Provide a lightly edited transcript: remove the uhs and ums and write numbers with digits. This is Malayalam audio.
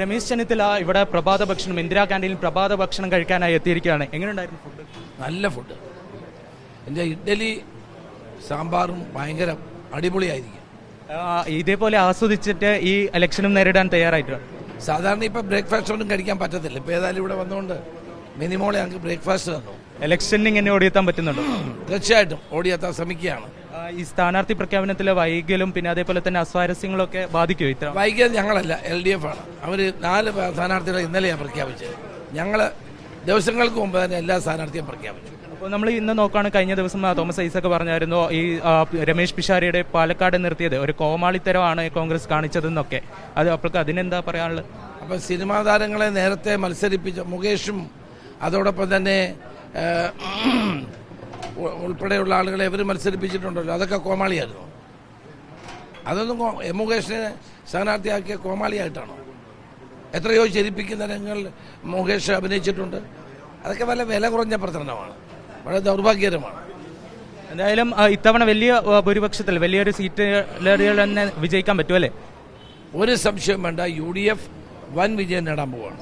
രമേശ് ചെന്നിത്തല ഇവിടെ പ്രഭാത ഭക്ഷണം ഇന്ദിരാ ക്യാൻറ്റീനിൽ പ്രഭാത ഭക്ഷണം കഴിക്കാനായി എത്തിയിരിക്കുകയാണ്. എങ്ങനെയുണ്ടായിരുന്നു ഫുഡ്? നല്ല ഫുഡ്. എൻ്റെ ഇഡ്ഡലി സാമ്പാറും ഭയങ്കര അടിപൊളിയായിരിക്കും. ഇതേപോലെ ആസ്വദിച്ചിട്ട് ഈ ഇലക്ഷനും നേരിടാൻ തയ്യാറായിട്ടുണ്ട്. സാധാരണ ഇപ്പം ബ്രേക്ക്ഫാസ്റ്റ് ഒന്നും കഴിക്കാൻ പറ്റത്തില്ല. ഇപ്പം ഏതായാലും ഇവിടെ വന്നുകൊണ്ട് മിനിമോളെ ഞങ്ങൾക്ക് ബ്രേക്ക്ഫാസ്റ്റ് തന്നു. ഇലക്ഷനിൽ ഇങ്ങനെ ഓടിയെത്താൻ പറ്റുന്നുണ്ടോ? തീർച്ചയായിട്ടും ഓടിയെത്താൻ ശ്രമിക്കുകയാണ്. ഈ സ്ഥാനാർത്ഥി പ്രഖ്യാപനത്തിലെ വൈകലും പിന്നെ അതേപോലെ തന്നെ അസ്വാരസ്യങ്ങളൊക്കെ ബാധിക്കുമോ? ഇത്ര വൈകിയത് ഞങ്ങളല്ല, LDF ആണ്. അവർ 4 സ്ഥാനാർത്ഥികളെ ഇന്നലെയാണ് പ്രഖ്യാപിച്ചത്. ഞങ്ങൾ ദിവസങ്ങൾക്ക് മുമ്പ് തന്നെ എല്ലാ സ്ഥാനാർത്ഥിയും പ്രഖ്യാപിച്ചു. അപ്പോൾ നമ്മൾ ഇന്ന് നോക്കുകയാണ്, കഴിഞ്ഞ ദിവസം തോമസ് ഐസക് പറഞ്ഞായിരുന്നു ഈ രമേശ് പിഷാരിയുടെ പാലക്കാട് നിർത്തിയത് ഒരു കോമാളിത്തരമാണ് കോൺഗ്രസ് കാണിച്ചതെന്നൊക്കെ. അപ്പോഴേക്ക് അതിനെന്താ പറയാനുള്ളത്? അപ്പം സിനിമാ താരങ്ങളെ നേരത്തെ മത്സരിപ്പിച്ച മുകേഷും അതോടൊപ്പം തന്നെ ഉൾപ്പെടെയുള്ള ആളുകളെ ഇവർ മത്സരിപ്പിച്ചിട്ടുണ്ടല്ലോ, അതൊക്കെ കോമാളിയായിരുന്നു. അതൊന്നും മുകേഷിനെ സ്ഥാനാർത്ഥിയാക്കിയ കോമാളിയായിട്ടാണോ? എത്രയോ ജനിപ്പിക്കുന്ന രംഗങ്ങൾ മുകേഷ് അഭിനയിച്ചിട്ടുണ്ട്. അതൊക്കെ വല്ല വില കുറഞ്ഞ പ്രചരണമാണ്, വളരെ ദൗർഭാഗ്യകരമാണ്. എന്തായാലും ഇത്തവണ വലിയ ഭൂരിപക്ഷത്തിൽ വലിയൊരു സീറ്റ് തന്നെ വിജയിക്കാൻ പറ്റുമല്ലേ? ഒരു സംശയം വേണ്ട, UDF വൻ വിജയം നേടാൻ പോവുകയാണ്.